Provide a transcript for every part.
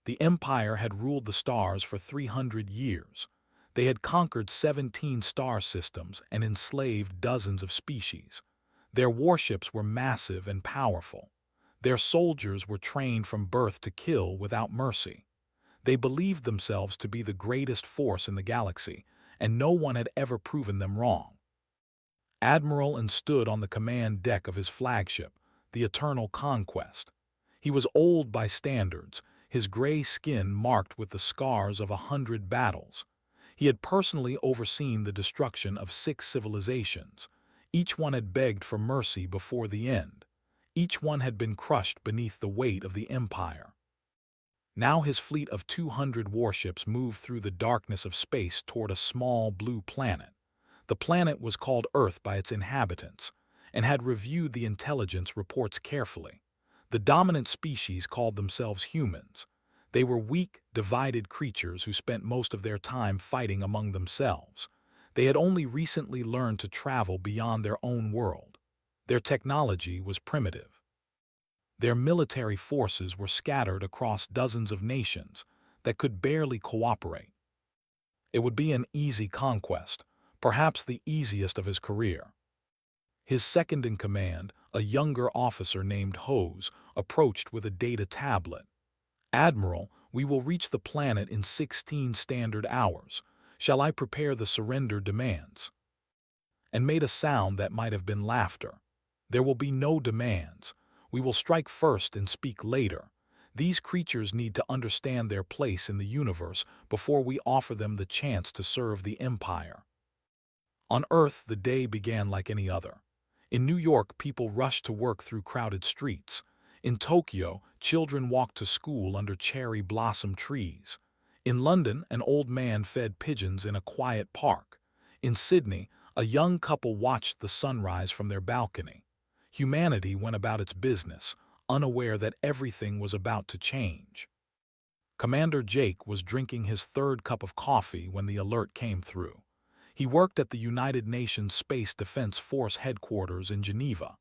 The Empire had ruled the stars for 300 years. They had conquered 17 star systems and enslaved dozens of species. Their warships were massive and powerful. Their soldiers were trained from birth to kill without mercy. They believed themselves to be the greatest force in the galaxy, and no one had ever proven them wrong. Admiral and stood on the command deck of his flagship, the Eternal Conquest. He was old by standards, his gray skin marked with the scars of 100 battles. He had personally overseen the destruction of 6 civilizations. Each one had begged for mercy before the end. Each one had been crushed beneath the weight of the Empire. Now his fleet of 200 warships moved through the darkness of space toward a small blue planet. The planet was called Earth by its inhabitants, and had reviewed the intelligence reports carefully. The dominant species called themselves humans. They were weak, divided creatures who spent most of their time fighting among themselves. They had only recently learned to travel beyond their own world. Their technology was primitive. Their military forces were scattered across dozens of nations that could barely cooperate. It would be an easy conquest, perhaps the easiest of his career. His second-in-command, a younger officer named Hose, approached with a data tablet. "Admiral, we will reach the planet in 16 standard hours. Shall I prepare the surrender demands?" And made a sound that might have been laughter. "There will be no demands. We will strike first and speak later. These creatures need to understand their place in the universe before we offer them the chance to serve the Empire." On Earth, the day began like any other. In New York, people rushed to work through crowded streets. In Tokyo, children walked to school under cherry blossom trees. In London, an old man fed pigeons in a quiet park. In Sydney, a young couple watched the sunrise from their balcony. Humanity went about its business, unaware that everything was about to change. Commander Jake was drinking his 3rd cup of coffee when the alert came through. He worked at the United Nations Space Defense Force headquarters in Geneva.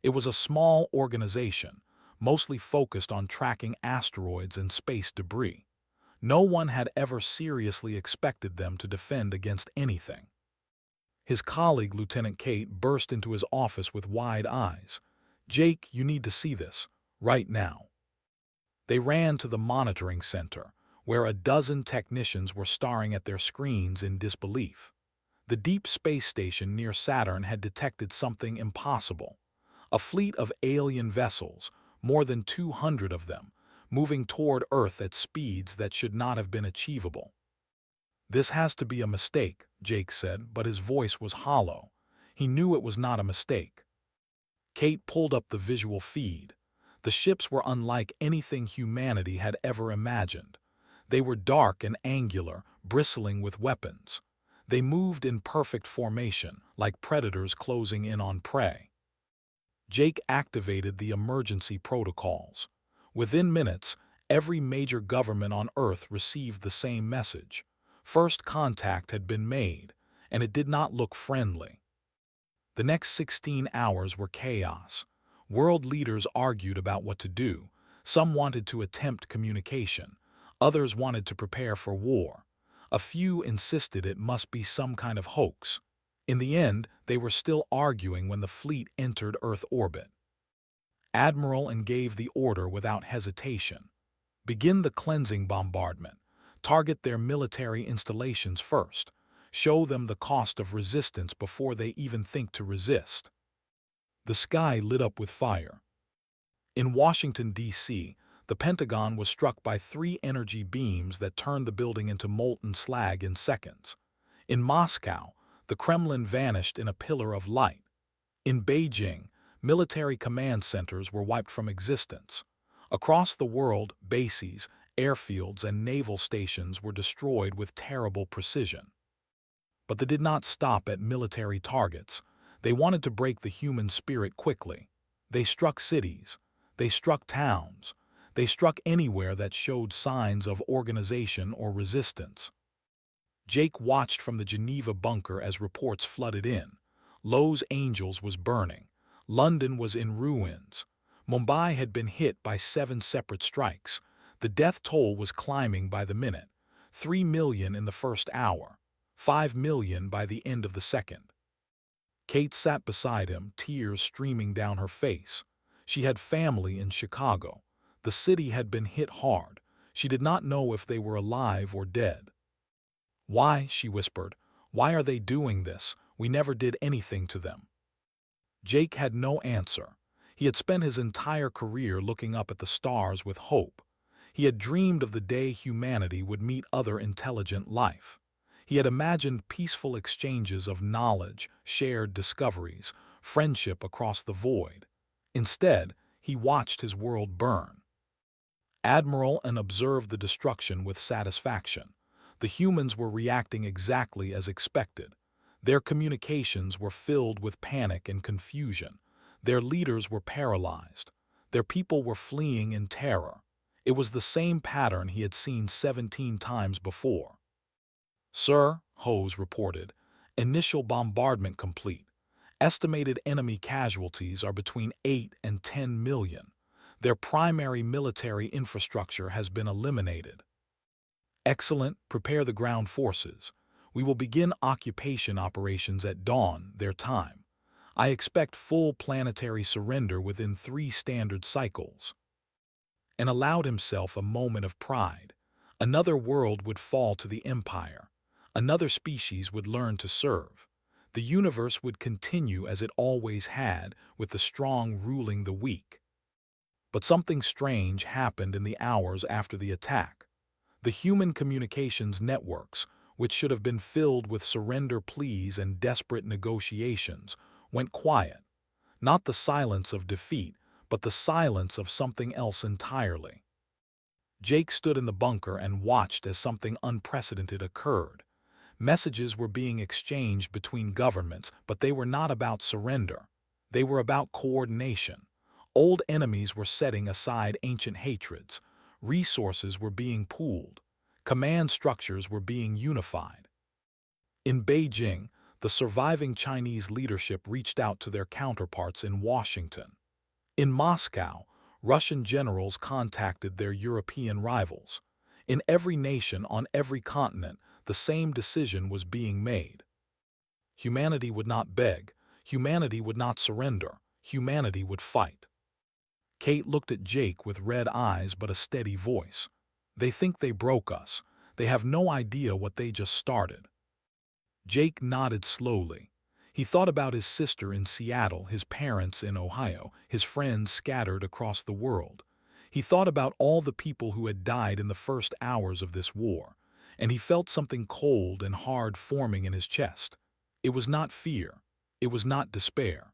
It was a small organization, mostly focused on tracking asteroids and space debris. No one had ever seriously expected them to defend against anything. His colleague, Lieutenant Kate, burst into his office with wide eyes. "Jake, you need to see this, right now." They ran to the monitoring center, where a dozen technicians were staring at their screens in disbelief. The deep space station near Saturn had detected something impossible. A fleet of alien vessels, more than 200 of them, moving toward Earth at speeds that should not have been achievable. "This has to be a mistake," Jake said, but his voice was hollow. He knew it was not a mistake. Kate pulled up the visual feed. The ships were unlike anything humanity had ever imagined. They were dark and angular, bristling with weapons. They moved in perfect formation, like predators closing in on prey. Jake activated the emergency protocols. Within minutes, every major government on Earth received the same message. First contact had been made, and it did not look friendly. The next 16 hours were chaos. World leaders argued about what to do. Some wanted to attempt communication. Others wanted to prepare for war. A few insisted it must be some kind of hoax. In the end, they were still arguing when the fleet entered Earth orbit. Admiral and gave the order without hesitation. "Begin the cleansing bombardment. Target their military installations first. Show them the cost of resistance before they even think to resist." The sky lit up with fire. In Washington, D.C., the Pentagon was struck by 3 energy beams that turned the building into molten slag in seconds. In Moscow, the Kremlin vanished in a pillar of light. In Beijing, military command centers were wiped from existence. Across the world, bases, airfields, and naval stations were destroyed with terrible precision. But they did not stop at military targets. They wanted to break the human spirit quickly. They struck cities. They struck towns. They struck anywhere that showed signs of organization or resistance. Jake watched from the Geneva bunker as reports flooded in. Los Angeles was burning. London was in ruins. Mumbai had been hit by 7 separate strikes. The death toll was climbing by the minute. 3 million in the first hour. 5 million by the end of the second. Kate sat beside him, tears streaming down her face. She had family in Chicago. The city had been hit hard. She did not know if they were alive or dead. "Why?" she whispered. "Why are they doing this? We never did anything to them." Jake had no answer. He had spent his entire career looking up at the stars with hope. He had dreamed of the day humanity would meet other intelligent life. He had imagined peaceful exchanges of knowledge, shared discoveries, friendship across the void. Instead, he watched his world burn. Admiral and observed the destruction with satisfaction. The humans were reacting exactly as expected. Their communications were filled with panic and confusion. Their leaders were paralyzed. Their people were fleeing in terror. It was the same pattern he had seen 17 times before. "Sir," Hose reported, "initial bombardment complete. Estimated enemy casualties are between 8 and 10 million. Their primary military infrastructure has been eliminated." "Excellent. Prepare the ground forces. We will begin occupation operations at dawn, their time. I expect full planetary surrender within 3 standard cycles." And allowed himself a moment of pride. Another world would fall to the Empire. Another species would learn to serve. The universe would continue as it always had, with the strong ruling the weak. But something strange happened in the hours after the attack. The human communications networks, which should have been filled with surrender pleas and desperate negotiations, went quiet. Not the silence of defeat, but the silence of something else entirely. Jake stood in the bunker and watched as something unprecedented occurred. Messages were being exchanged between governments, but they were not about surrender. They were about coordination. Old enemies were setting aside ancient hatreds. Resources were being pooled. Command structures were being unified. In Beijing, the surviving Chinese leadership reached out to their counterparts in Washington. In Moscow, Russian generals contacted their European rivals. In every nation on every continent, the same decision was being made. Humanity would not beg. Humanity would not surrender. Humanity would fight. Kate looked at Jake with red eyes but a steady voice. "They think they broke us. They have no idea what they just started." Jake nodded slowly. He thought about his sister in Seattle, his parents in Ohio, his friends scattered across the world. He thought about all the people who had died in the first hours of this war, and he felt something cold and hard forming in his chest. It was not fear. It was not despair.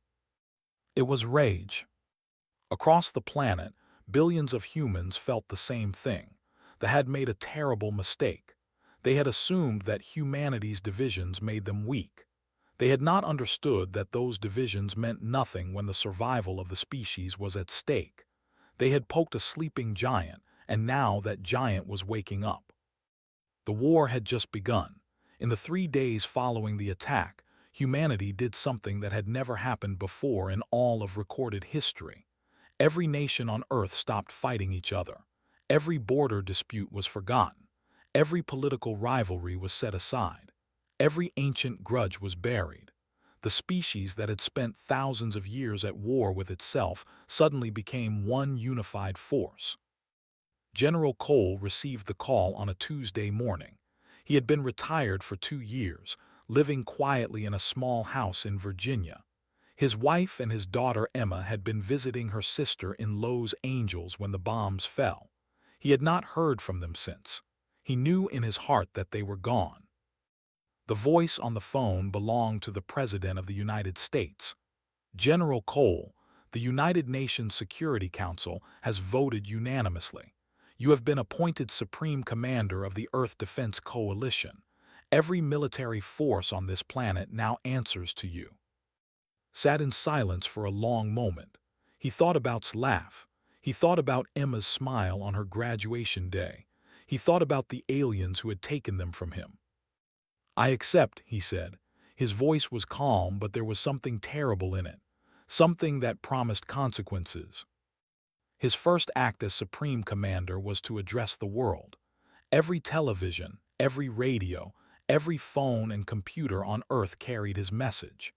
It was rage. Across the planet, billions of humans felt the same thing. They had made a terrible mistake. They had assumed that humanity's divisions made them weak. They had not understood that those divisions meant nothing when the survival of the species was at stake. They had poked a sleeping giant, and now that giant was waking up. The war had just begun. In the 3 days following the attack, humanity did something that had never happened before in all of recorded history. Every nation on Earth stopped fighting each other. Every border dispute was forgotten. Every political rivalry was set aside. Every ancient grudge was buried. The species that had spent thousands of years at war with itself suddenly became one unified force. General Cole received the call on a Tuesday morning. He had been retired for 2 years, living quietly in a small house in Virginia. His wife and his daughter Emma had been visiting her sister in Los Angeles when the bombs fell. He had not heard from them since. He knew in his heart that they were gone. The voice on the phone belonged to the President of the United States. "General Cole, the United Nations Security Council has voted unanimously. You have been appointed Supreme Commander of the Earth Defense Coalition. Every military force on this planet now answers to you." Sat in silence for a long moment. He thought about's laugh. He thought about Emma's smile on her graduation day. He thought about the aliens who had taken them from him. "I accept," he said. His voice was calm, but there was something terrible in it. Something that promised consequences. His first act as Supreme Commander was to address the world. Every television, every radio, every phone and computer on Earth carried his message.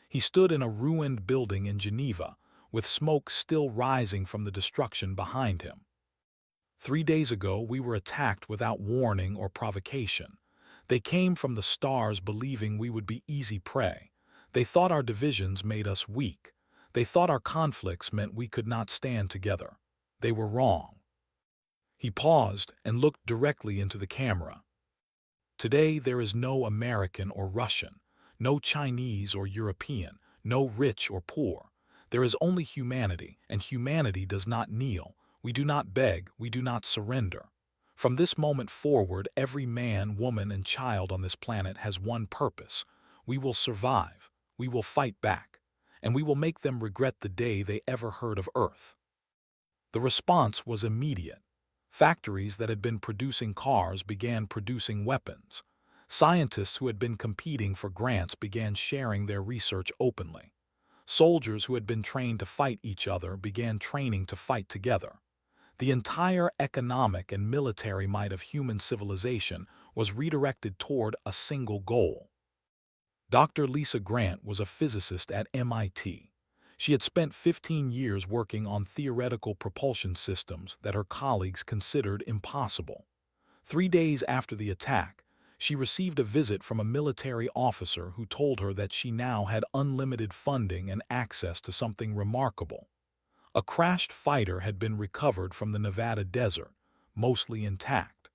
He stood in a ruined building in Geneva, with smoke still rising from the destruction behind him. 3 days ago, we were attacked without warning or provocation. They came from the stars believing we would be easy prey. They thought our divisions made us weak. They thought our conflicts meant we could not stand together. They were wrong. He paused and looked directly into the camera. Today there is no American or Russian, no Chinese or European, no rich or poor. There is only humanity, and humanity does not kneel. We do not beg, we do not surrender. From this moment forward, every man, woman, and child on this planet has one purpose. We will survive, we will fight back, and we will make them regret the day they ever heard of Earth. The response was immediate. Factories that had been producing cars began producing weapons. Scientists who had been competing for grants began sharing their research openly. Soldiers who had been trained to fight each other began training to fight together. The entire economic and military might of human civilization was redirected toward a single goal. Dr. Lisa Grant was a physicist at MIT. She had spent 15 years working on theoretical propulsion systems that her colleagues considered impossible. 3 days after the attack, she received a visit from a military officer who told her that she now had unlimited funding and access to something remarkable. A crashed fighter had been recovered from the Nevada desert, mostly intact.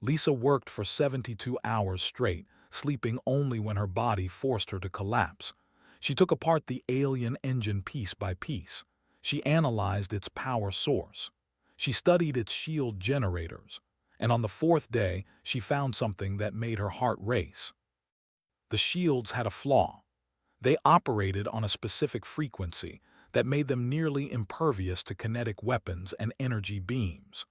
Lisa worked for 72 hours straight, sleeping only when her body forced her to collapse. She took apart the alien engine piece by piece. She analyzed its power source. She studied its shield generators. And on the fourth day, she found something that made her heart race. The shields had a flaw. They operated on a specific frequency that made them nearly impervious to kinetic weapons and energy beams.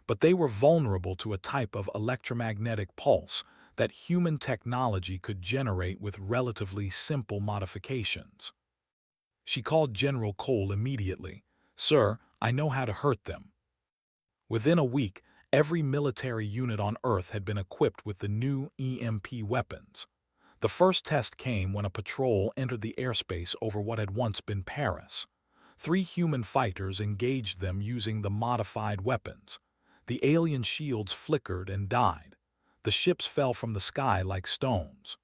But they were vulnerable to a type of electromagnetic pulse that human technology could generate with relatively simple modifications. She called General Cole immediately. "Sir, I know how to hurt them." Within a week, every military unit on Earth had been equipped with the new EMP weapons. The first test came when a patrol entered the airspace over what had once been Paris. 3 human fighters engaged them using the modified weapons. The alien shields flickered and died. The ships fell from the sky like stones.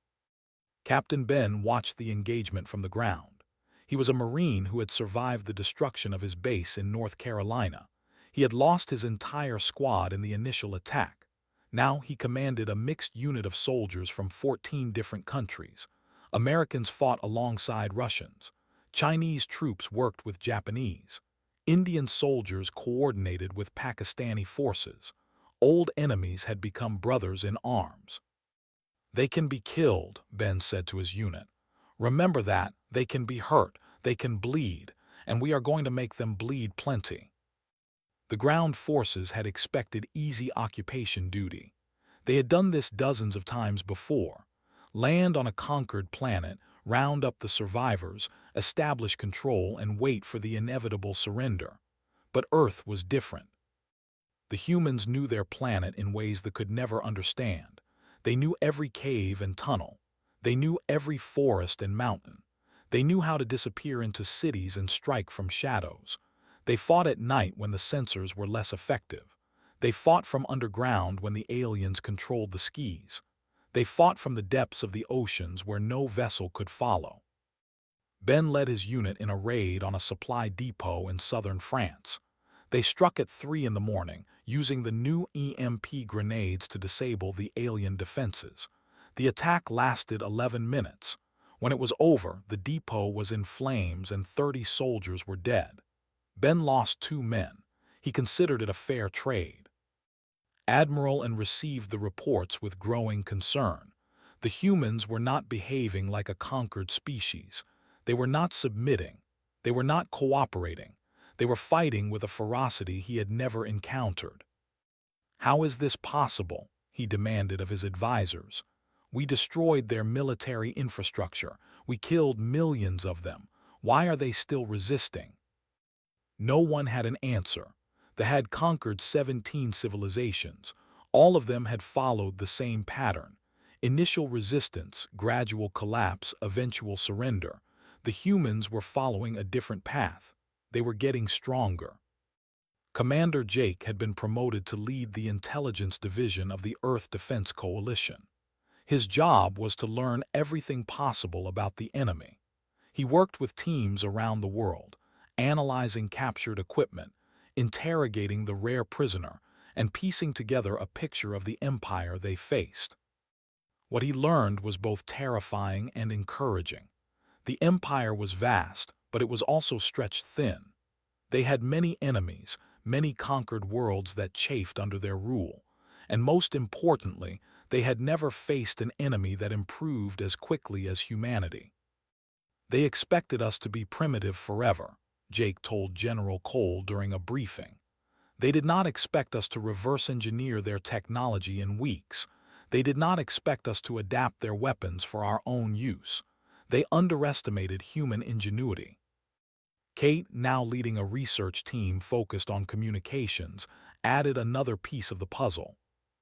Captain Ben watched the engagement from the ground. He was a Marine who had survived the destruction of his base in North Carolina. He had lost his entire squad in the initial attack. Now he commanded a mixed unit of soldiers from 14 different countries. Americans fought alongside Russians. Chinese troops worked with Japanese. Indian soldiers coordinated with Pakistani forces. Old enemies had become brothers in arms. "They can be killed," Ben said to his unit. "Remember that, they can be hurt, they can bleed, and we are going to make them bleed plenty." The ground forces had expected easy occupation duty. They had done this dozens of times before. Land on a conquered planet, round up the survivors, establish control, and wait for the inevitable surrender. But Earth was different. The humans knew their planet in ways they could never understand. They knew every cave and tunnel. They knew every forest and mountain. They knew how to disappear into cities and strike from shadows. They fought at night when the sensors were less effective. They fought from underground when the aliens controlled the skis. They fought from the depths of the oceans where no vessel could follow. Ben led his unit in a raid on a supply depot in southern France. They struck at 3 in the morning, using the new EMP grenades to disable the alien defenses. The attack lasted 11 minutes. When it was over, the depot was in flames and 30 soldiers were dead. Ben lost 2 men. He considered it a fair trade. Admiral and received the reports with growing concern. The humans were not behaving like a conquered species. They were not submitting. They were not cooperating. They were fighting with a ferocity he had never encountered. "How is this possible?" he demanded of his advisors. "We destroyed their military infrastructure. We killed millions of them. Why are they still resisting?" No one had an answer. They had conquered 17 civilizations. All of them had followed the same pattern. Initial resistance, gradual collapse, eventual surrender. The humans were following a different path. They were getting stronger. Commander Jake had been promoted to lead the intelligence division of the Earth Defense Coalition. His job was to learn everything possible about the enemy. He worked with teams around the world, analyzing captured equipment, interrogating the rare prisoner, and piecing together a picture of the empire they faced. What he learned was both terrifying and encouraging. The empire was vast, but it was also stretched thin. They had many enemies, many conquered worlds that chafed under their rule, and most importantly, they had never faced an enemy that improved as quickly as humanity. They expected us to be primitive forever, Jake told General Cole during a briefing. They did not expect us to reverse engineer their technology in weeks. They did not expect us to adapt their weapons for our own use. They underestimated human ingenuity. Kate, now leading a research team focused on communications, added another piece of the puzzle.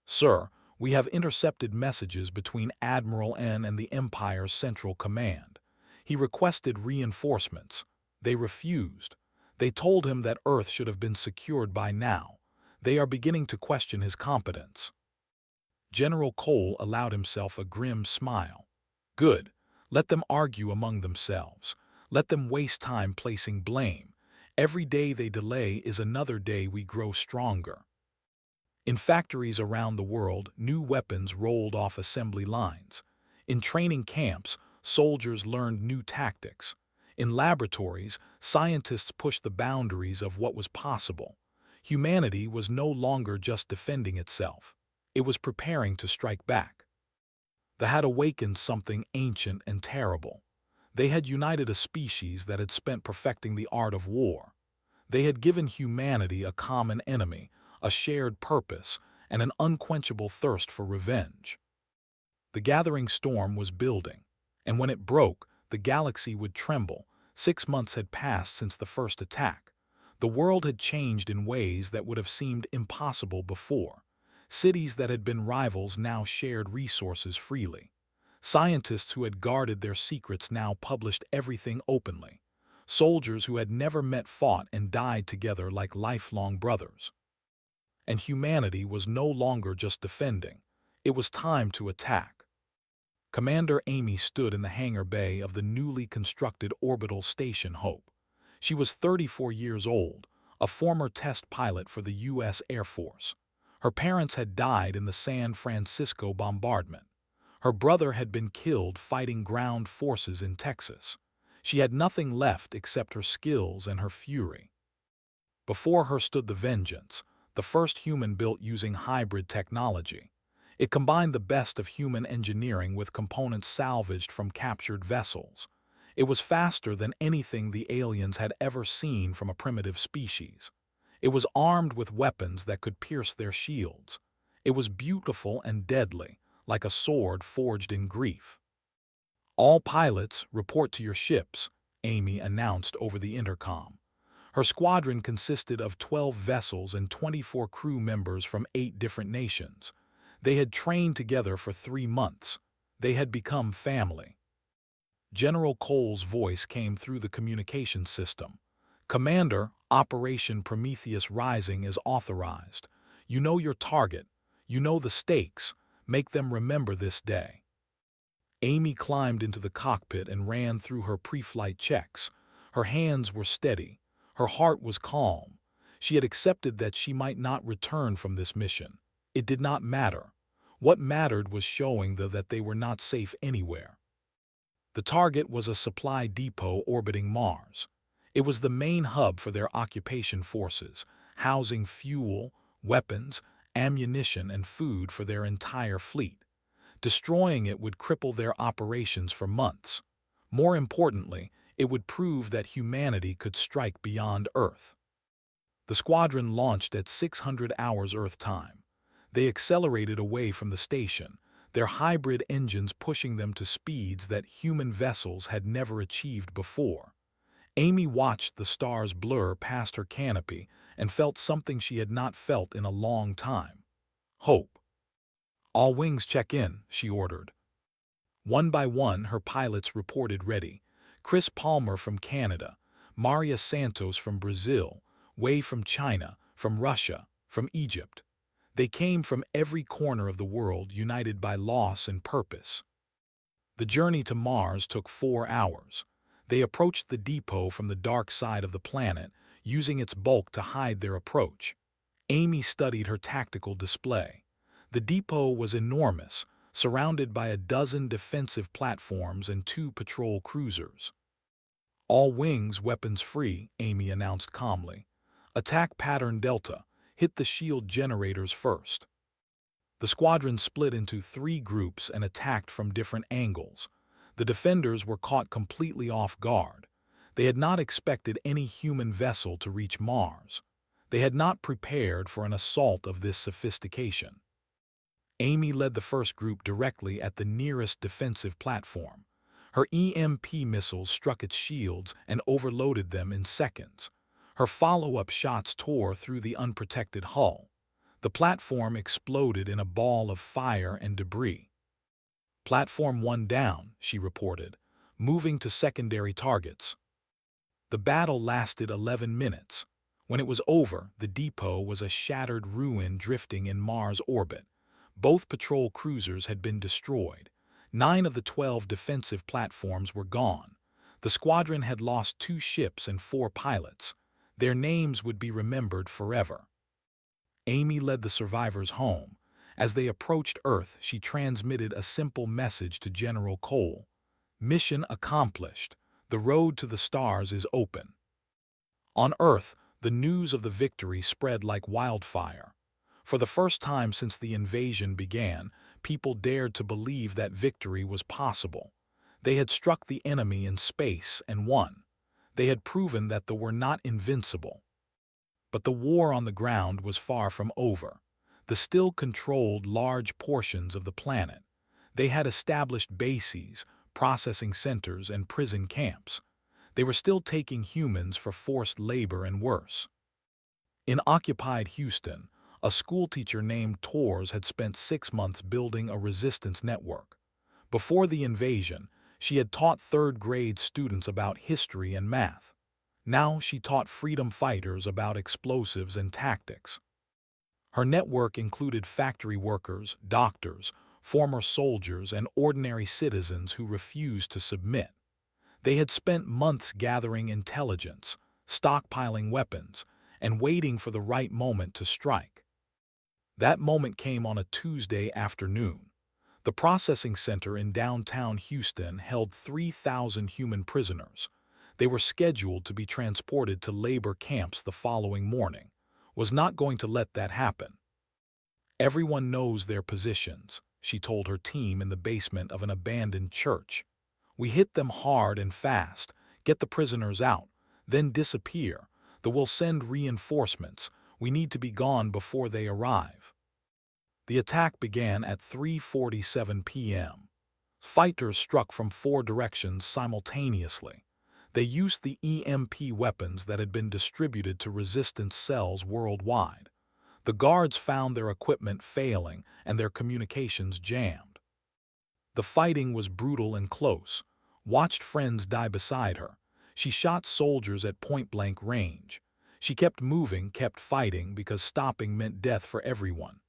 "Sir, we have intercepted messages between Admiral N and the Empire's Central Command. He requested reinforcements. They refused. They told him that Earth should have been secured by now. They are beginning to question his competence." General Cole allowed himself a grim smile. "Good. Let them argue among themselves. Let them waste time placing blame. Every day they delay is another day we grow stronger." In factories around the world, new weapons rolled off assembly lines. In training camps, soldiers learned new tactics. In laboratories, scientists pushed the boundaries of what was possible. Humanity was no longer just defending itself. It was preparing to strike back. They had awakened something ancient and terrible. They had united a species that had spent perfecting the art of war. They had given humanity a common enemy, a shared purpose, and an unquenchable thirst for revenge. The gathering storm was building, and when it broke, the galaxy would tremble. 6 months had passed since the first attack. The world had changed in ways that would have seemed impossible before. Cities that had been rivals now shared resources freely. Scientists who had guarded their secrets now published everything openly. Soldiers who had never met fought and died together like lifelong brothers. And humanity was no longer just defending. It was time to attack. Commander Amy stood in the hangar bay of the newly constructed orbital station Hope. She was 34 years old, a former test pilot for the U.S. Air Force. Her parents had died in the San Francisco bombardment. Her brother had been killed fighting ground forces in Texas. She had nothing left except her skills and her fury. Before her stood the Vengeance, the first human built using hybrid technology. It combined the best of human engineering with components salvaged from captured vessels. It was faster than anything the aliens had ever seen from a primitive species. It was armed with weapons that could pierce their shields. It was beautiful and deadly, like a sword forged in grief. "All pilots, report to your ships," Amy announced over the intercom. Her squadron consisted of 12 vessels and 24 crew members from 8 different nations. They had trained together for 3 months. They had become family. General Cole's voice came through the communication system. "Commander, Operation Prometheus Rising is authorized. You know your target. You know the stakes. Make them remember this day." Amy climbed into the cockpit and ran through her pre-flight checks. Her hands were steady. Her heart was calm. She had accepted that she might not return from this mission. It did not matter. What mattered was showing that they were not safe anywhere. The target was a supply depot orbiting Mars. It was the main hub for their occupation forces, housing fuel, weapons, ammunition, and food for their entire fleet. Destroying it would cripple their operations for months. More importantly, it would prove that humanity could strike beyond Earth. The squadron launched at 600 hours Earth time. They accelerated away from the station, their hybrid engines pushing them to speeds that human vessels had never achieved before. Amy watched the stars blur past her canopy and felt something she had not felt in a long time. Hope. "All wings check in," she ordered. One by one, her pilots reported ready. Chris Palmer from Canada, Maria Santos from Brazil, Wei from China, from Russia, from Egypt. They came from every corner of the world, united by loss and purpose. The journey to Mars took 4 hours. They approached the depot from the dark side of the planet, using its bulk to hide their approach. Amy studied her tactical display. The depot was enormous, surrounded by a dozen defensive platforms and 2 patrol cruisers. "All wings weapons free," Amy announced calmly. "Attack pattern Delta. Hit the shield generators first." The squadron split into 3 groups and attacked from different angles. The defenders were caught completely off guard. They had not expected any human vessel to reach Mars. They had not prepared for an assault of this sophistication. Amy led the first group directly at the nearest defensive platform. Her EMP missiles struck its shields and overloaded them in seconds. Her follow-up shots tore through the unprotected hull. The platform exploded in a ball of fire and debris. "Platform 1 down," she reported, moving to secondary targets. The battle lasted 11 minutes. When it was over, the depot was a shattered ruin drifting in Mars orbit. Both patrol cruisers had been destroyed. 9 of the 12 defensive platforms were gone. The squadron had lost 2 ships and 4 pilots. Their names would be remembered forever. Amy led the survivors home. As they approached Earth, she transmitted a simple message to General Cole. "Mission accomplished. The road to the stars is open." On Earth, the news of the victory spread like wildfire. For the first time since the invasion began, people dared to believe that victory was possible. They had struck the enemy in space and won. They had proven that they were not invincible. But the war on the ground was far from over. The still controlled large portions of the planet. They had established bases, processing centers, and prison camps. They were still taking humans for forced labor and worse. In occupied Houston, a schoolteacher named Torres had spent 6 months building a resistance network. Before the invasion, she had taught 3rd-grade students about history and math. Now she taught freedom fighters about explosives and tactics. Her network included factory workers, doctors, former soldiers, and ordinary citizens who refused to submit. They had spent months gathering intelligence, stockpiling weapons, and waiting for the right moment to strike. That moment came on a Tuesday afternoon. The processing center in downtown Houston held 3,000 human prisoners. They were scheduled to be transported to labor camps the following morning. Was not going to let that happen. "Everyone knows their positions," she told her team in the basement of an abandoned church. "We hit them hard and fast, get the prisoners out, then disappear. We'll send reinforcements. We need to be gone before they arrive." The attack began at 3:47 p.m. Fighters struck from 4 directions simultaneously. They used the EMP weapons that had been distributed to resistance cells worldwide. The guards found their equipment failing and their communications jammed. The fighting was brutal and close. Watched friends die beside her. She shot soldiers at point-blank range. She kept moving, kept fighting, because stopping meant death for everyone.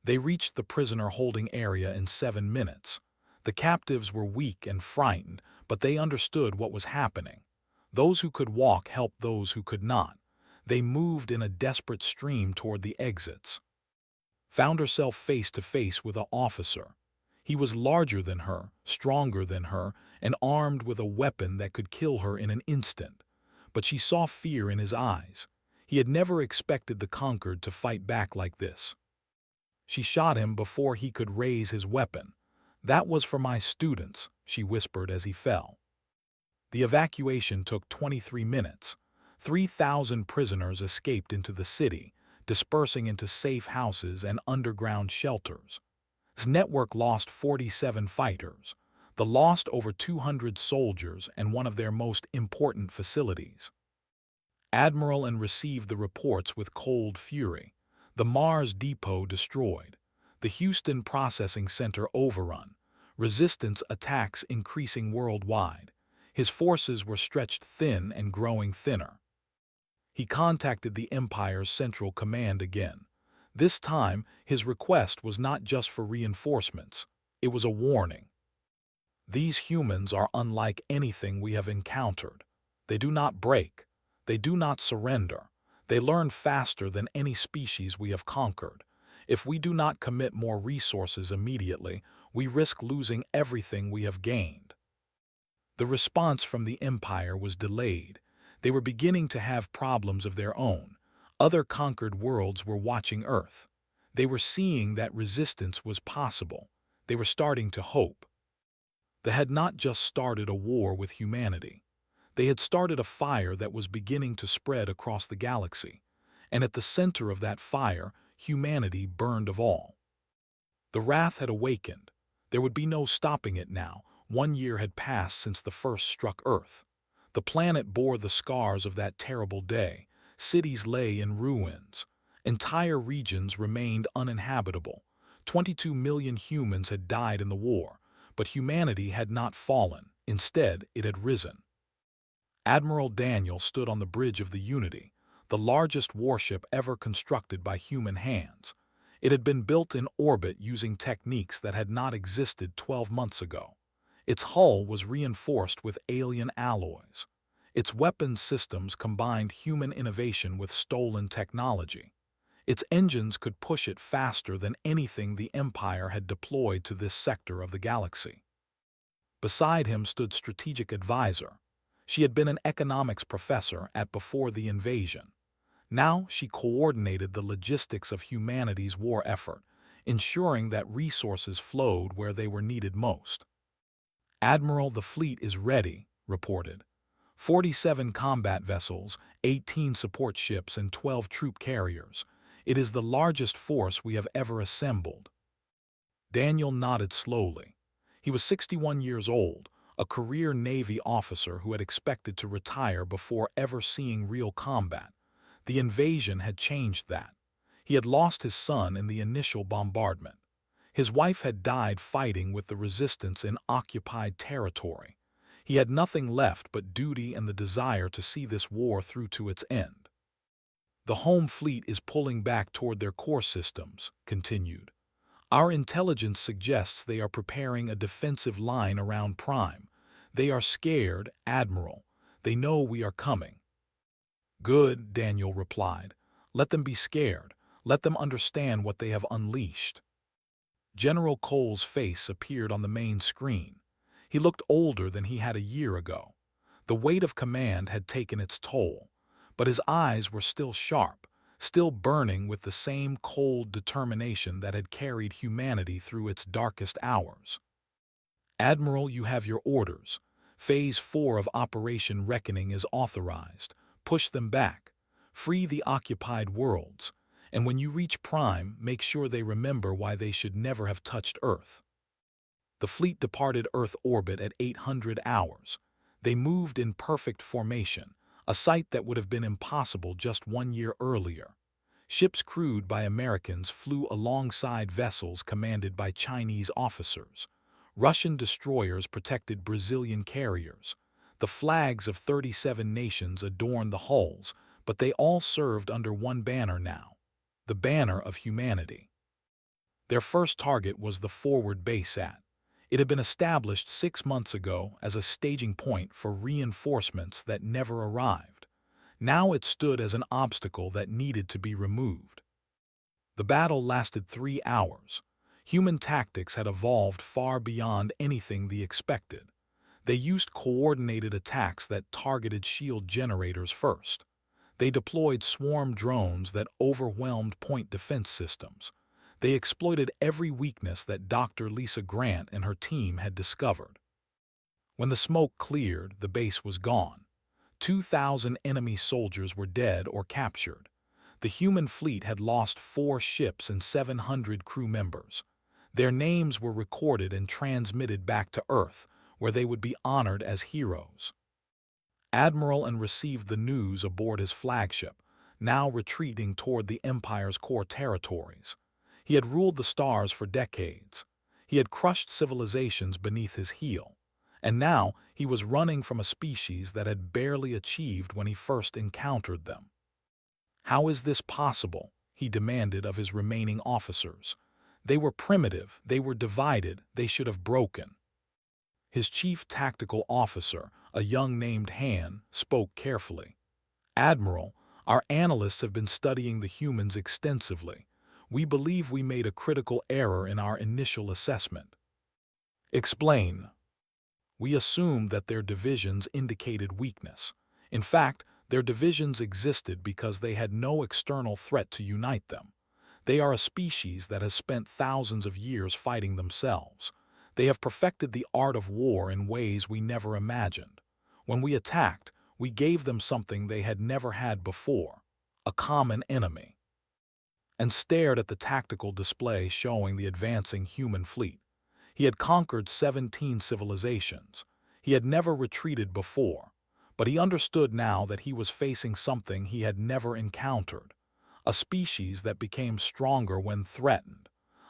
They reached the prisoner-holding area in 7 minutes. The captives were weak and frightened, but they understood what was happening. Those who could walk helped those who could not. They moved in a desperate stream toward the exits. Found herself face to face with an officer. He was larger than her, stronger than her, and armed with a weapon that could kill her in an instant. But she saw fear in his eyes. He had never expected the conquered to fight back like this. She shot him before he could raise his weapon. "That was for my students," she whispered as he fell. The evacuation took 23 minutes. 3,000 prisoners escaped into the city, dispersing into safe houses and underground shelters. His network lost 47 fighters. The lost over 200 soldiers and one of their most important facilities. Admiral and received the reports with cold fury. The Mars depot destroyed. The Houston processing center overrun. Resistance attacks increasing worldwide. His forces were stretched thin and growing thinner. He contacted the Empire's Central Command again. This time, his request was not just for reinforcements. It was a warning. These humans are unlike anything we have encountered. They do not break. They do not surrender. They learn faster than any species we have conquered. If we do not commit more resources immediately, we risk losing everything we have gained. The response from the Empire was delayed. They were beginning to have problems of their own. Other conquered worlds were watching Earth. They were seeing that resistance was possible. They were starting to hope. They had not just started a war with humanity. They had started a fire that was beginning to spread across the galaxy. And at the center of that fire, humanity burned of all. The wrath had awakened. There would be no stopping it now. 1 year had passed since the first struck Earth. The planet bore the scars of that terrible day. Cities lay in ruins. Entire regions remained uninhabitable. 22 million humans had died in the war, but humanity had not fallen. Instead, it had risen. Admiral Daniel stood on the bridge of the Unity, the largest warship ever constructed by human hands. It had been built in orbit using techniques that had not existed 12 months ago. Its hull was reinforced with alien alloys. Its weapons systems combined human innovation with stolen technology. Its engines could push it faster than anything the Empire had deployed to this sector of the galaxy. Beside him stood Strategic Advisor. She had been an economics professor at before the invasion. Now she coordinated the logistics of humanity's war effort, ensuring that resources flowed where they were needed most. Admiral, the fleet is ready, reported. 47 combat vessels, 18 support ships, and 12 troop carriers. It is the largest force we have ever assembled. Daniel nodded slowly. He was 61 years old, a career Navy officer who had expected to retire before ever seeing real combat. The invasion had changed that. He had lost his son in the initial bombardment. His wife had died fighting with the resistance in occupied territory. He had nothing left but duty and the desire to see this war through to its end. The home fleet is pulling back toward their core systems, continued. Our intelligence suggests they are preparing a defensive line around Prime. They are scared, Admiral. They know we are coming. Good, Daniel replied. Let them be scared. Let them understand what they have unleashed. General Cole's face appeared on the main screen. He looked older than he had a year ago. The weight of command had taken its toll, but his eyes were still sharp, still burning with the same cold determination that had carried humanity through its darkest hours. Admiral, you have your orders. Phase 4 of Operation Reckoning is authorized. Push them back. Free the occupied worlds. And when you reach Prime, make sure they remember why they should never have touched Earth. The fleet departed Earth orbit at 800 hours. They moved in perfect formation, a sight that would have been impossible just 1 year earlier. Ships crewed by Americans flew alongside vessels commanded by Chinese officers. Russian destroyers protected Brazilian carriers. The flags of 37 nations adorned the hulls, but they all served under one banner now, the banner of humanity. Their first target was the forward base at. It had been established 6 months ago as a staging point for reinforcements that never arrived. Now it stood as an obstacle that needed to be removed. The battle lasted 3 hours. Human tactics had evolved far beyond anything they expected. They used coordinated attacks that targeted shield generators first. They deployed swarm drones that overwhelmed point defense systems. They exploited every weakness that Dr. Lisa Grant and her team had discovered. When the smoke cleared, the base was gone. 2,000 enemy soldiers were dead or captured. The human fleet had lost 4 ships and 700 crew members. Their names were recorded and transmitted back to Earth, where they would be honored as heroes. Admiral and received the news aboard his flagship, now retreating toward the Empire's core territories. He had ruled the stars for decades. He had crushed civilizations beneath his heel. And now he was running from a species that had barely achieved when he first encountered them. "How is this possible?" he demanded of his remaining officers. "They were primitive, they were divided, they should have broken." His chief tactical officer, a young named Han, spoke carefully. "Admiral, our analysts have been studying the humans extensively. We believe we made a critical error in our initial assessment." "Explain." "We assumed that their divisions indicated weakness. In fact, their divisions existed because they had no external threat to unite them. They are a species that has spent thousands of years fighting themselves. They have perfected the art of war in ways we never imagined. When we attacked, we gave them something they had never had before, a common enemy." And stared at the tactical display showing the advancing human fleet. He had conquered 17 civilizations. He had never retreated before, but he understood now that he was facing something he had never encountered, a species that became stronger when threatened,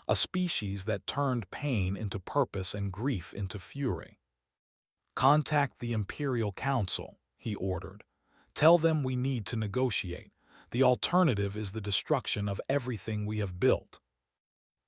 a species that turned pain into purpose and grief into fury. "Contact the Imperial Council," he ordered. "Tell them we need to negotiate. The alternative is the destruction of everything we have built."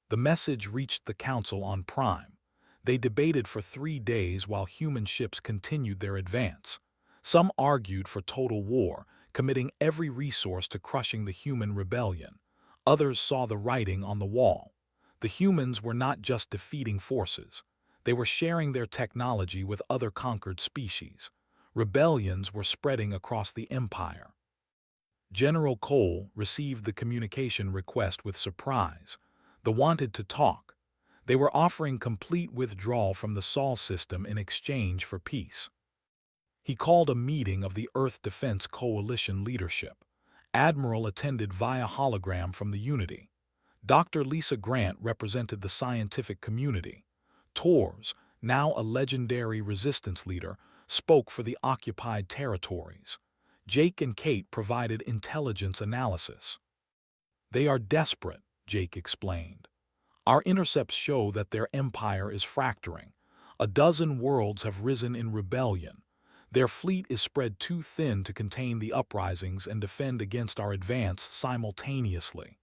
The message reached the Council on Prime. They debated for 3 days while human ships continued their advance. Some argued for total war, committing every resource to crushing the human rebellion. Others saw the writing on the wall. The humans were not just defeating forces. They were sharing their technology with other conquered species. Rebellions were spreading across the empire. General Cole received the communication request with surprise. They wanted to talk. They were offering complete withdrawal from the Sol system in exchange for peace. He called a meeting of the Earth Defense Coalition leadership. Admiral attended via hologram from the Unity. Dr. Lisa Grant represented the scientific community. Tors, now a legendary resistance leader, spoke for the occupied territories. Jake and Kate provided intelligence analysis. "They are desperate," Jake explained. "Our intercepts show that their empire is fracturing. A dozen worlds have risen in rebellion. Their fleet is spread too thin to contain the uprisings and defend against our advance simultaneously."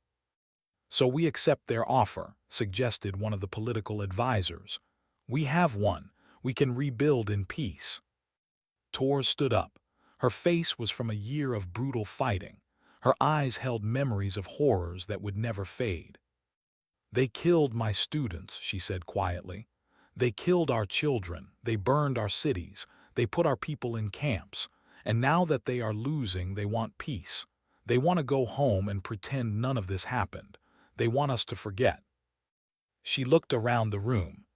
"So we accept their offer," suggested one of the political advisors. "We have one. We can rebuild in peace." Tor stood up. Her face was from a year of brutal fighting. Her eyes held memories of horrors that would never fade. "They killed my students," she said quietly. "They killed our children. They burned our cities. They put our people in camps. And now that they are losing, they want peace. They want to go home and pretend none of this happened. They want us to forget." She looked around the room.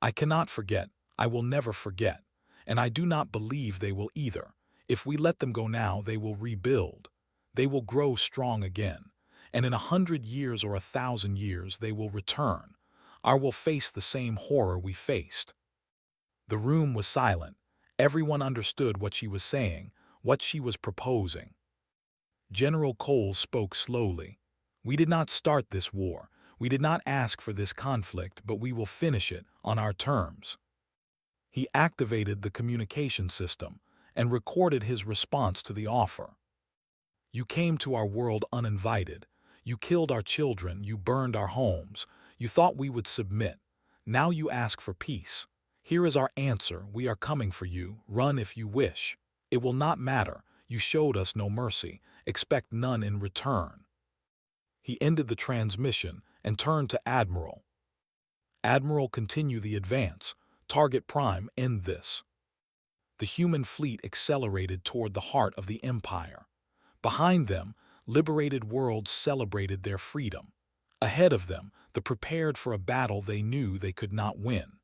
"I cannot forget. I will never forget. And I do not believe they will either. If we let them go now, they will rebuild. They will grow strong again. And in 100 years or 1,000 years, they will return. Or will face the same horror we faced." The room was silent. Everyone understood what she was saying, what she was proposing. General Cole spoke slowly. "We did not start this war. We did not ask for this conflict, but we will finish it on our terms." He activated the communication system and recorded his response to the offer. "You came to our world uninvited. You killed our children. You burned our homes. You thought we would submit. Now you ask for peace. Here is our answer. We are coming for you. Run if you wish. It will not matter. You showed us no mercy. Expect none in return." He ended the transmission and turned to Admiral. "Admiral, continue the advance. Target Prime, end this." The human fleet accelerated toward the heart of the Empire. Behind them, liberated worlds celebrated their freedom. Ahead of them, they prepared for a battle they knew they could not win.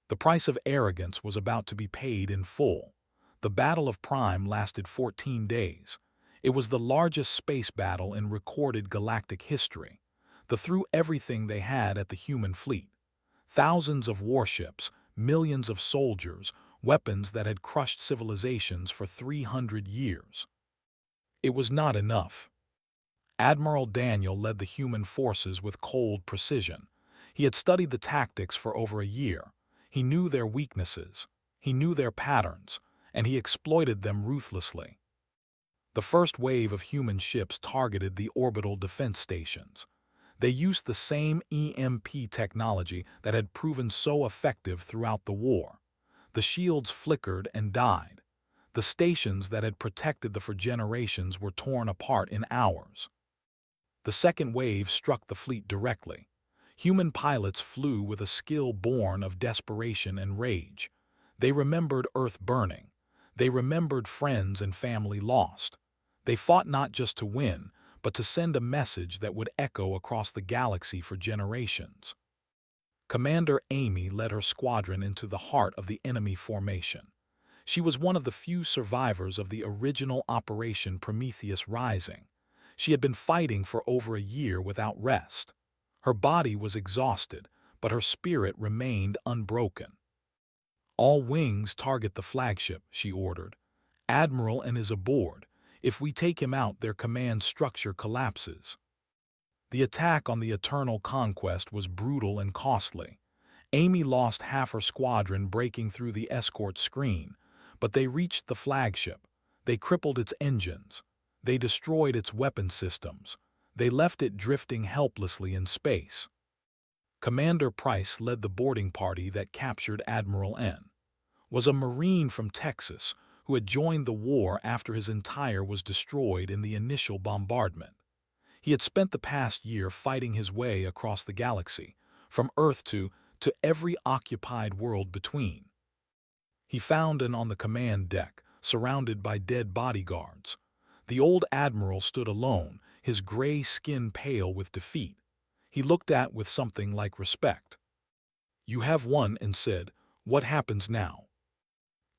The price of arrogance was about to be paid in full. The Battle of Prime lasted 14 days. It was the largest space battle in recorded galactic history. They threw everything they had at the human fleet. Thousands of warships, millions of soldiers, weapons that had crushed civilizations for 300 years. It was not enough. Admiral Daniel led the human forces with cold precision. He had studied the tactics for over a year. He knew their weaknesses. He knew their patterns, and he exploited them ruthlessly. The first wave of human ships targeted the orbital defense stations. They used the same EMP technology that had proven so effective throughout the war. The shields flickered and died. The stations that had protected them for generations were torn apart in hours. The second wave struck the fleet directly. Human pilots flew with a skill born of desperation and rage. They remembered Earth burning. They remembered friends and family lost. They fought not just to win, but to send a message that would echo across the galaxy for generations. Commander Amy led her squadron into the heart of the enemy formation. She was one of the few survivors of the original Operation Prometheus Rising. She had been fighting for over a year without rest. Her body was exhausted, but her spirit remained unbroken. "All wings target the flagship," she ordered. "Admiral and is aboard. If we take him out, their command structure collapses." The attack on the Eternal Conquest was brutal and costly. Amy lost half her squadron breaking through the escort screen, but they reached the flagship. They crippled its engines. They destroyed its weapon systems. They left it drifting helplessly in space. Commander Price led the boarding party that captured Admiral N. Was a Marine from Texas who had joined the war after his entire was destroyed in the initial bombardment. He had spent the past year fighting his way across the galaxy, from Earth to every occupied world between. He found N on the command deck, surrounded by dead bodyguards. The old admiral stood alone, his gray skin pale with defeat. He looked at with something like respect. "You have won," and said, "What happens now?"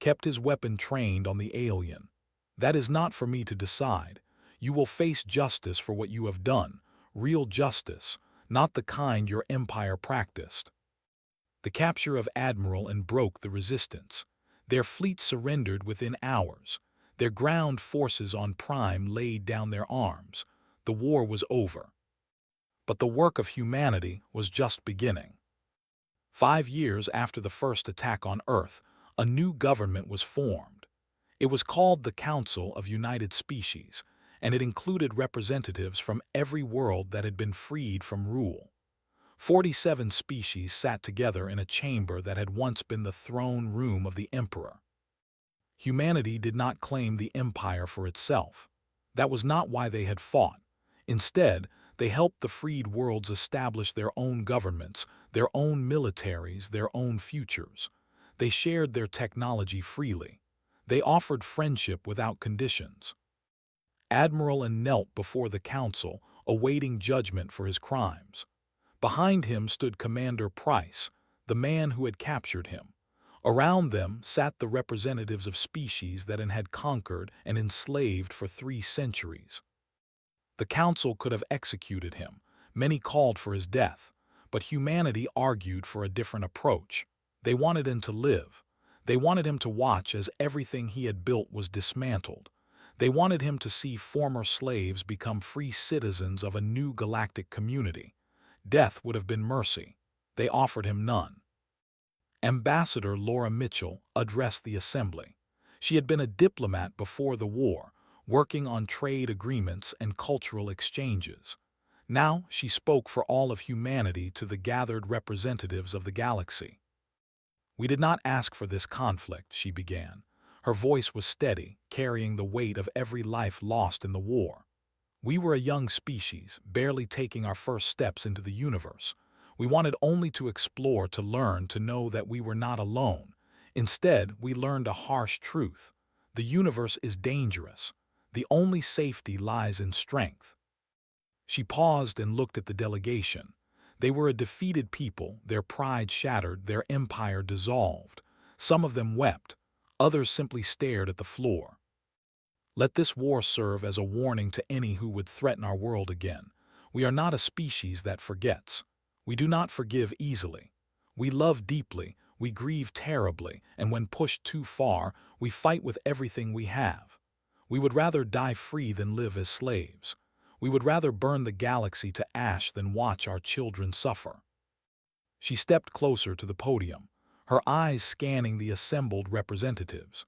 Kept his weapon trained on the alien. "That is not for me to decide. You will face justice for what you have done, real justice, not the kind your empire practiced." The capture of Admiral and broke the resistance. Their fleet surrendered within hours. Their ground forces on Prime laid down their arms. The war was over. But the work of humanity was just beginning. 5 years after the first attack on Earth, a new government was formed. It was called the Council of United Species, and it included representatives from every world that had been freed from rule. 47 species sat together in a chamber that had once been the throne room of the Emperor. Humanity did not claim the empire for itself. That was not why they had fought. Instead, they helped the freed worlds establish their own governments, their own militaries, their own futures. They shared their technology freely. They offered friendship without conditions. Admiral N knelt before the council, awaiting judgment for his crimes. Behind him stood Commander Price, the man who had captured him. Around them sat the representatives of species that had conquered and enslaved for 3 centuries. The council could have executed him. Many called for his death. But humanity argued for a different approach. They wanted him to live. They wanted him to watch as everything he had built was dismantled. They wanted him to see former slaves become free citizens of a new galactic community. Death would have been mercy. They offered him none. Ambassador Laura Mitchell addressed the assembly. She had been a diplomat before the war, working on trade agreements and cultural exchanges. Now she spoke for all of humanity to the gathered representatives of the galaxy. "We did not ask for this conflict," she began. Her voice was steady, carrying the weight of every life lost in the war. "We were a young species, barely taking our first steps into the universe. We wanted only to explore, to learn, to know that we were not alone. Instead, we learned a harsh truth. The universe is dangerous. The only safety lies in strength." She paused and looked at the delegation. They were a defeated people, their pride shattered, their empire dissolved. Some of them wept. Others simply stared at the floor. "Let this war serve as a warning to any who would threaten our world again. We are not a species that forgets. We do not forgive easily. We love deeply, we grieve terribly, and when pushed too far, we fight with everything we have. We would rather die free than live as slaves. We would rather burn the galaxy to ash than watch our children suffer. She stepped closer to the podium, her eyes scanning the assembled representatives.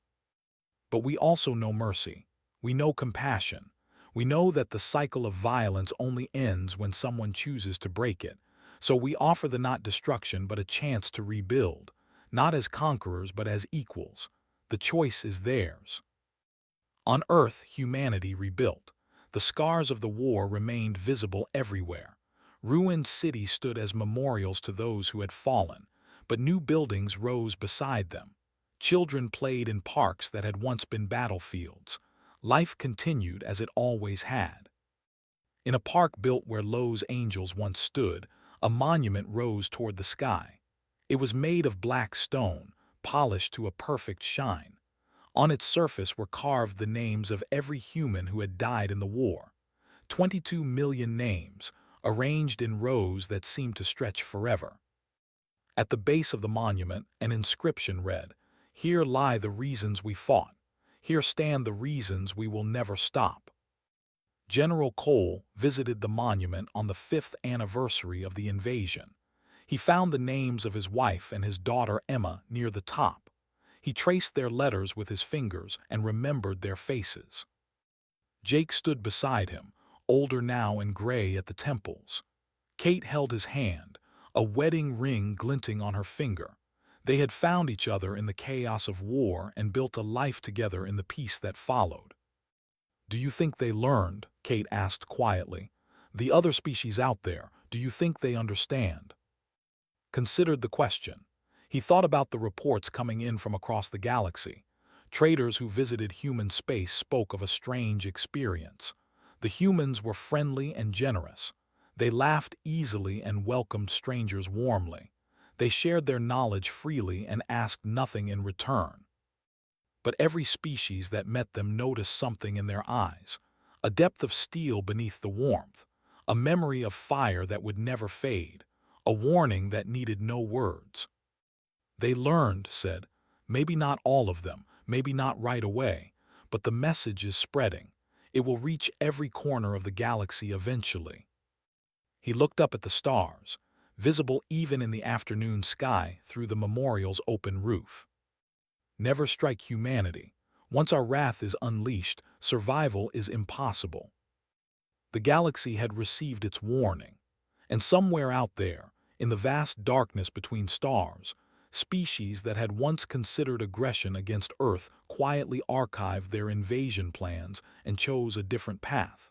But we also know mercy. We know compassion. We know that the cycle of violence only ends when someone chooses to break it. So we offer the not destruction but a chance to rebuild, not as conquerors but as equals. The choice is theirs. On Earth, humanity rebuilt. The scars of the war remained visible everywhere. Ruined cities stood as memorials to those who had fallen, but new buildings rose beside them. Children played in parks that had once been battlefields. Life continued as it always had. In a park built where Lowe's angels once stood, a monument rose toward the sky. It was made of black stone, polished to a perfect shine. On its surface were carved the names of every human who had died in the war. 22 million names, arranged in rows that seemed to stretch forever. At the base of the monument, an inscription read, "Here lie the reasons we fought. Here stand the reasons we will never stop." General Cole visited the monument on the 5th anniversary of the invasion. He found the names of his wife and his daughter Emma near the top. He traced their letters with his fingers and remembered their faces. Jake stood beside him, older now and gray at the temples. Kate held his hand, a wedding ring glinting on her finger. They had found each other in the chaos of war and built a life together in the peace that followed. "Do you think they learned?" Kate asked quietly. "The other species out there, do you think they understand?" Considered the question. He thought about the reports coming in from across the galaxy. Traders who visited human space spoke of a strange experience. The humans were friendly and generous. They laughed easily and welcomed strangers warmly. They shared their knowledge freely and asked nothing in return. But every species that met them noticed something in their eyes, a depth of steel beneath the warmth, a memory of fire that would never fade, a warning that needed no words. "They learned," said, "maybe not all of them, maybe not right away, but the message is spreading. It will reach every corner of the galaxy eventually." He looked up at the stars, visible even in the afternoon sky through the memorial's open roof. Never strike humanity. Once our wrath is unleashed, survival is impossible. The galaxy had received its warning, and somewhere out there, in the vast darkness between stars, species that had once considered aggression against Earth quietly archived their invasion plans and chose a different path.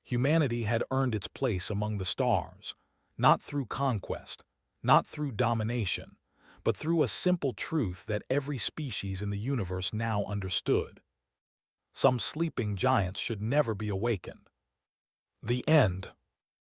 Humanity had earned its place among the stars, not through conquest, not through domination, but through a simple truth that every species in the universe now understood. Some sleeping giants should never be awakened. The end.